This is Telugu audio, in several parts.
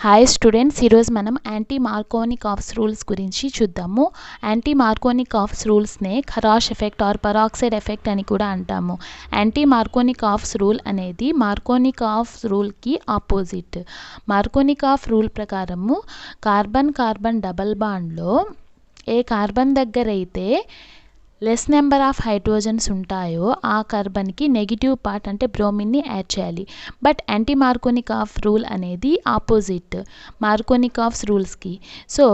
హాయ్ స్టూడెంట్స్, ఈరోజు మనం యాంటీ మార్కోనిక్ ఆఫ్స్ రూల్స్ గురించి చూద్దాము. యాంటీ మార్కోనిక్ ఆఫ్స్ రూల్స్నే Kharasch effect or peroxide effect అని కూడా అంటాము. యాంటీ మార్కోనిక్ ఆఫ్స్ రూల్ అనేది మార్కోనిక్ ఆఫ్స్ రూల్కి ఆపోజిట్. మార్కోనిక్ ఆఫ్ రూల్ ప్రకారము కార్బన్ కార్బన్ డబల్ బాండ్లో ఏ కార్బన్ దగ్గర అయితే లెస్ నెంబర్ ఆఫ్ హైడ్రోజన్స్ ఉంటాయో ఆ కార్బన్కి నెగిటివ్ పార్ట్ అంటే బ్రోమిన్ని యాడ్ చేయాలి. బట్ యాంటీ మార్కోనిక్ ఆఫ్ రూల్ అనేది ఆపోజిట్ మార్కోనిక్ ఆఫ్స్ రూల్స్కి. సో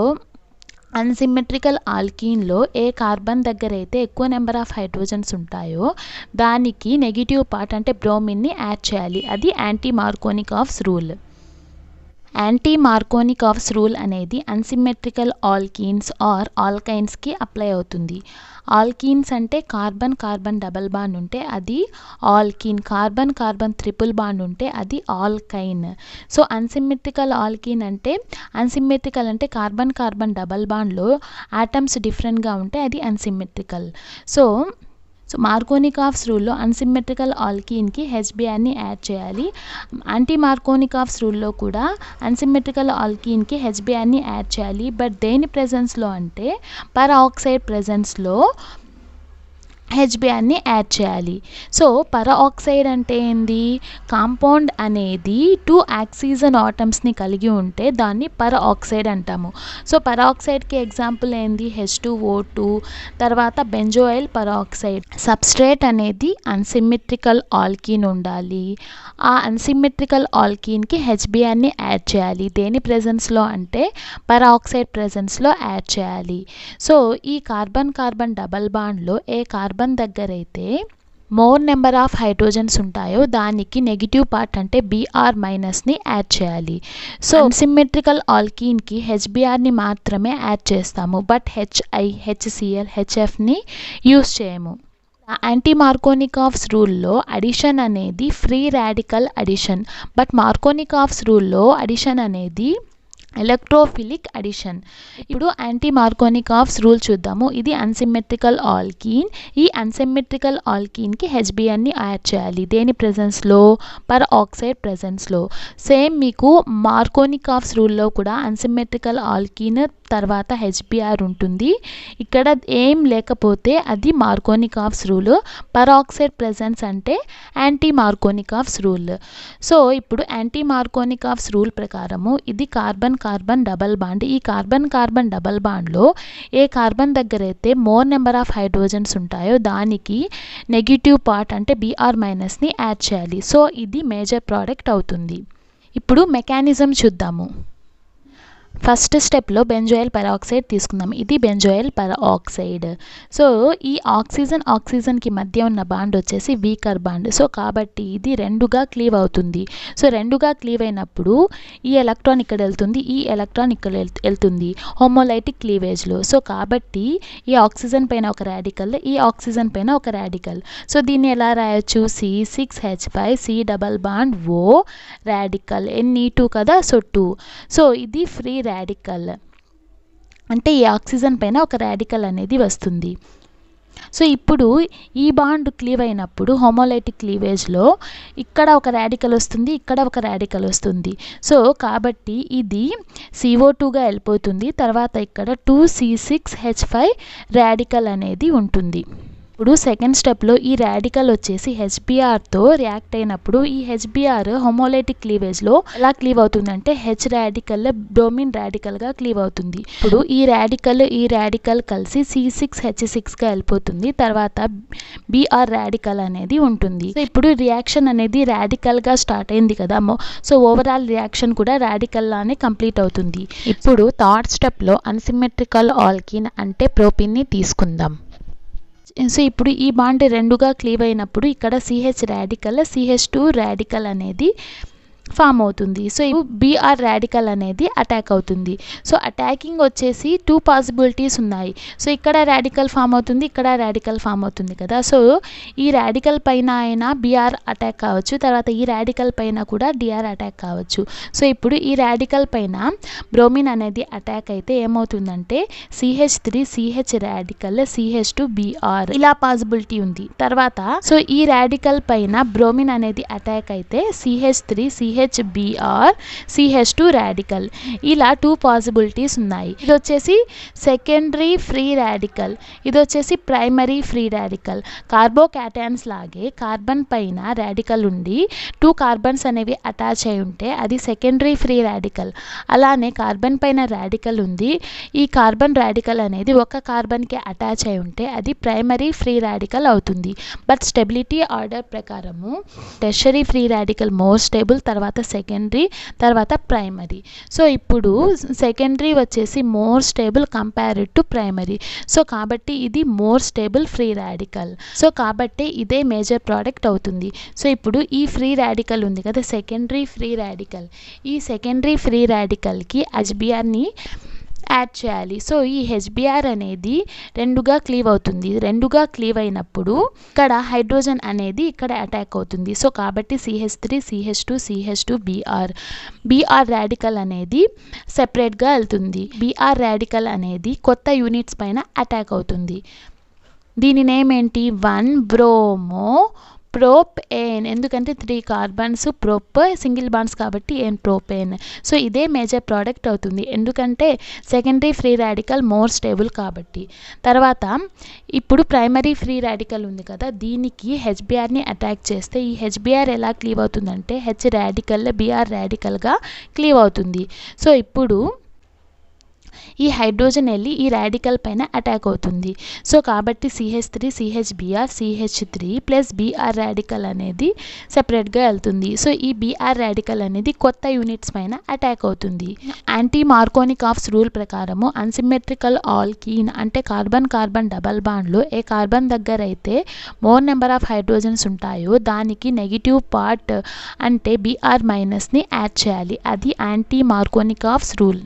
అన్సిమెట్రికల్ ఆల్కీన్లో ఏ కార్బన్ దగ్గర అయితే ఎక్కువ నెంబర్ ఆఫ్ హైడ్రోజన్స్ ఉంటాయో దానికి నెగిటివ్ పార్ట్ అంటే బ్రోమిన్ని యాడ్ చేయాలి. అది anti Markovnikov's rule. Anti Markovnikov's rule అనేది అన్సిమెట్రికల్ ఆల్కీన్స్ ఆర్ ఆల్కైన్స్కి అప్లై అవుతుంది. ఆల్కీన్స్ అంటే కార్బన్ కార్బన్ డబల్ బాండ్ ఉంటే అది alkene, carbon carbon triple bond ఉంటే అది ఆల్కైన్. సో అన్సిమెట్రికల్ ఆల్కీన్ అంటే అన్సిమెట్రికల్ అంటే కార్బన్ కార్బన్ డబల్ బాండ్లో ఆటమ్స్ డిఫరెంట్గా ఉంటే అది అన్సిమెట్రికల్. సో మార్కోనిక్ ఆఫ్స్ రూల్లో అన్సిమెట్రికల్ ఆల్కీన్కి హెచ్బిఆర్ని యాడ్ చేయాలి. యాంటీ మార్కోనిక్ ఆఫ్స్ రూల్లో కూడా అన్సిమెట్రికల్ ఆల్కీన్కి హెచ్బిఆర్ని యాడ్ చేయాలి. బట్ దేని ప్రెజెన్స్లో అంటే పరాక్సైడ్ ప్రెజెన్స్లో హెచ్బిఆర్ని యాడ్ చేయాలి. సో పరాక్సైడ్ అంటే ఏంది? కాంపౌండ్ అనేది 2 ఆక్సిజన్ ఆటమ్స్ని కలిగి ఉంటే దాన్ని పరాక్సైడ్ అంటాము. సో పరాక్సైడ్కి ఎగ్జాంపుల్ ఏంది? H2O2, తర్వాత బెంజోయిల్ పరాక్సైడ్. సబ్స్ట్రేట్ అనేది అన్సిమెట్రికల్ ఆల్కీన్ ఉండాలి. ఆ అన్సిమెట్రికల్ ఆల్కీన్కి హెచ్బిఆర్ని యాడ్ చేయాలి. దేని ప్రెజెన్స్లో అంటే పరాక్సైడ్ ప్రెజెన్స్లో యాడ్ చేయాలి. సో ఈ కార్బన్ కార్బన్ డబల్ బాండ్లో ఏ కార్బన్ దగ్గర అయితే మోర్ నెంబర్ ఆఫ్ హైడ్రోజన్స్ ఉంటాయో దానికి నెగిటివ్ పార్ట్ అంటే Br- ని యాడ్ చేయాలి. సో అన్సిమెట్రికల్ ఆల్కీన్కి హెచ్బిఆర్ని మాత్రమే యాడ్ చేస్తాము. బట్ HI, HCl, HFని యూస్ చేయము. యాంటీ మార్కోనిక్ ఆఫ్స్ రూల్లో అడిషన్ అనేది free radical addition. But Markovnikov's రూల్లో అడిషన్ అనేది ఎలక్ట్రోఫిలిక్ అడిషన్. ఇప్పుడు యాంటీ మార్కోనిక్ ఆఫ్స్ రూల్ చూద్దాము. ఇది అన్సిమెట్రికల్ ఆల్కీన్. ఈ అన్సిమెట్రికల్ ఆల్కీన్కి హెచ్బిఆర్ని యాడ్ చేయాలి. దేని ప్రెజెన్స్లో? పరాక్సైడ్ ప్రెజెన్స్లో. సేమ్ మీకు మార్కోనిక్ ఆఫ్స్ రూల్లో కూడా అన్సిమెట్రికల్ ఆల్కీన్ తర్వాత హెచ్బిఆర్ ఉంటుంది. ఇక్కడ ఏం లేకపోతే అది మార్కోనిక్ ఆఫ్స్ రూల్. పరాక్సైడ్ ప్రెజెన్స్ అంటే anti Markovnikov's rule. So ఇప్పుడు యాంటీ మార్కోనిక్ ఆఫ్స్ రూల్ ప్రకారము ఇది కార్బన్ కార్బన్ డబల్ బాండ్. ఈ కార్బన్ కార్బన్ డబల్ బాండ్లో ఏ కార్బన్ దగ్గర అయితే మోర్ నెంబర్ ఆఫ్ హైడ్రోజన్స్ ఉంటాయో దానికి నెగిటివ్ పార్ట్ అంటే Br- ని యాడ్ చేయాలి. సో ఇది మేజర్ ప్రోడక్ట్ అవుతుంది. ఇప్పుడు మెకానిజం చూద్దాము. ఫస్ట్ స్టెప్లో బెంజోయిల్ పరాక్సైడ్ తీసుకుందాం. ఇది బెంజోయిల్ పరాక్సైడ్. సో ఈ ఆక్సిజన్కి మధ్య ఉన్న బాండ్ వచ్చేసి వీకర్ బాండ్. సో కాబట్టి ఇది రెండుగా క్లీవ్ అవుతుంది. సో రెండుగా క్లీవ్ అయినప్పుడు ఈ ఎలక్ట్రాన్ ఇక్కడ వెళ్తుంది, ఈ ఎలక్ట్రాన్ ఇక్కడ వెళ్తుంది హోమోలైటిక్ క్లీవేజ్లో. సో కాబట్టి ఈ ఆక్సిజన్ పైన ఒక రాడికల్, ఈ ఆక్సిజన్ పైన ఒక రాడికల్. సో దీన్ని ఎలా రాయొచ్చు? C6H5 C double bond O radical Ne2 కదా. సో 2. సో ఇది ఫ్రీ రాడికల్ అంటే ఈ ఆక్సిజన్ పైన ఒక రాడికల్ అనేది వస్తుంది. సో ఇప్పుడు ఈ బాండ్ క్లీవ్ అయినప్పుడు హోమోలైటిక్ క్లీవేజ్లో ఇక్కడ ఒక రాడికల్ వస్తుంది, ఇక్కడ ఒక రాడికల్ వస్తుంది. సో కాబట్టి ఇది CO2గా వెళ్ళిపోతుంది. తర్వాత ఇక్కడ 2C6H5 రాడికల్ అనేది ఉంటుంది. ఇప్పుడు సెకండ్ స్టెప్లో ఈ రాడికల్ వచ్చేసి హెచ్బిఆర్తో రియాక్ట్ అయినప్పుడు ఈ హెచ్బిఆర్ హోమోలైటిక్ క్లీవేజ్లో ఎలా క్లీవ్ అవుతుందంటే H రాడికల్ బ్రోమిన్ రాడికల్గా క్లీవ్ అవుతుంది. ఇప్పుడు ఈ రాడికల్ కలిసి C6H6గా వెళ్ళిపోతుంది. తర్వాత Br రాడికల్ అనేది ఉంటుంది. సో ఇప్పుడు రియాక్షన్ అనేది రాడికల్గా స్టార్ట్ అయింది కదా. సో ఓవరాల్ రియాక్షన్ కూడా రాడికల్ లానే కంప్లీట్ అవుతుంది. ఇప్పుడు థర్డ్ స్టెప్లో అన్సిమెట్రికల్ ఆల్కీన్ అంటే ప్రోపిన్ని తీసుకుందాం. సో ఇప్పుడు ఈ బాండ్ రెండుగా క్లీవ్ అయినప్పుడు ఇక్కడ CH రాడికల్ CH2 రాడికల్ అనేది ఫామ్ అవుతుంది. సో Br రాడికల్ అనేది అటాక్ అవుతుంది. సో అటాకింగ్ వచ్చేసి 2 పాసిబిలిటీస్ ఉన్నాయి. సో ఇక్కడ రాడికల్ ఫామ్ అవుతుంది, ఇక్కడ రాడికల్ ఫామ్ అవుతుంది కదా. సో ఈ రాడికల్ పైన అయినా Br అటాక్ కావచ్చు, తర్వాత ఈ రాడికల్ పైన కూడా Dr అటాక్ కావచ్చు. సో ఇప్పుడు ఈ రాడికల్ పైన బ్రోమిన్ అనేది అటాక్ అయితే ఏమవుతుందంటే CH3 CH radical CH2 Br ఇలా పాసిబిలిటీ ఉంది. తర్వాత సో ఈ రాడికల్ పైన బ్రోమిన్ అనేది అటాక్ అయితే CH3 CHBr CH2 రాడికల్. ఇలా 2 పాసిబిలిటీస్ ఉన్నాయి. ఇది వచ్చేసి సెకండరీ ఫ్రీ రాడికల్, ఇది వచ్చేసి ప్రైమరీ ఫ్రీ రాడికల్. కార్బోకాటయాన్స్ లాగే కార్బన్ పైన రాడికల్ ఉండి 2 కార్బన్స్ అనేవి అటాచ్ అయి ఉంటే అది సెకండరీ ఫ్రీ రాడికల్. అలానే కార్బన్ పైన రాడికల్ ఉంది, ఈ కార్బన్ రాడికల్ అనేది ఒక కార్బన్కి అటాచ్ అయి ఉంటే అది ప్రైమరీ ఫ్రీ రాడికల్ అవుతుంది. బట్ స్టెబిలిటీ ఆర్డర్ ప్రకారము tertiary free radical more stable, తర్వాత సెకండరీ, తర్వాత ప్రైమరీ. సో ఇప్పుడు సెకండరీ వచ్చేసి more stable compared to primary. So కాబట్టి ఇది more stable free radical. So కాబట్టి ఇదే మేజర్ ప్రోడక్ట్ అవుతుంది. సో ఇప్పుడు ఈ ఫ్రీ రాడికల్ ఉంది కదా సెకండరీ ఫ్రీ రాడికల్, ఈ సెకండరీ ఫ్రీ రాడికల్కి హెచ్బిఆర్ని యాడ్ చేయాలి. సో ఈ హెచ్బిఆర్ అనేది రెండుగా క్లీవ్ అవుతుంది. రెండుగా క్లీవ్ అయినప్పుడు ఇక్కడ హైడ్రోజన్ అనేది ఇక్కడ అటాక్ అవుతుంది. సో కాబట్టి CH3 CH2 CH2 BR radical అనేది సెపరేట్గా వెళ్తుంది. BR రాడికల్ అనేది కొత్త యూనిట్స్ పైన అటాక్ అవుతుంది. దీని నేమ్ ఏంటి? 1-బ్రోమో ప్రోపేన్. ఎందుకంటే 3 కార్బన్స్ ప్రోప్ సింగిల్ బాండ్స్ కాబట్టి ప్రోపేన్. సో ఇదే మేజర్ ప్రోడక్ట్ అవుతుంది ఎందుకంటే secondary free radical more stable కాబట్టి. తర్వాత ఇప్పుడు ప్రైమరీ ఫ్రీ రాడికల్ ఉంది కదా, దీనికి హెచ్బిఆర్ని అటాక్ చేస్తే ఈ హెచ్బిఆర్ ఎలా క్లీవ్ అవుతుందంటే హెచ్ రాడికల్ BR రాడికల్గా క్లీవ్ అవుతుంది. సో ఇప్పుడు ఈ హైడ్రోజన్ వెళ్ళి ఈ రాడికల్ పైన అటాక్ అవుతుంది. సో కాబట్టి CH3 CHBr CH3 plus BR radical అనేది సెపరేట్గా వెళ్తుంది. సో ఈ BR రాడికల్ అనేది కొత్త యూనిట్స్ పైన అటాక్ అవుతుంది. యాంటీ మార్కోనికాఫ్స్ రూల్ ప్రకారము అన్సిమెట్రికల్ ఆల్కీన్ అంటే కార్బన్ కార్బన్ డబల్ బాండ్లో ఏ కార్బన్ దగ్గర అయితే మోర్ నెంబర్ ఆఫ్ హైడ్రోజన్స్ ఉంటాయో దానికి నెగిటివ్ పార్ట్ అంటే BR మైనస్ని యాడ్ చేయాలి. అది యాంటీ మార్కోనికాఫ్స్ రూల్.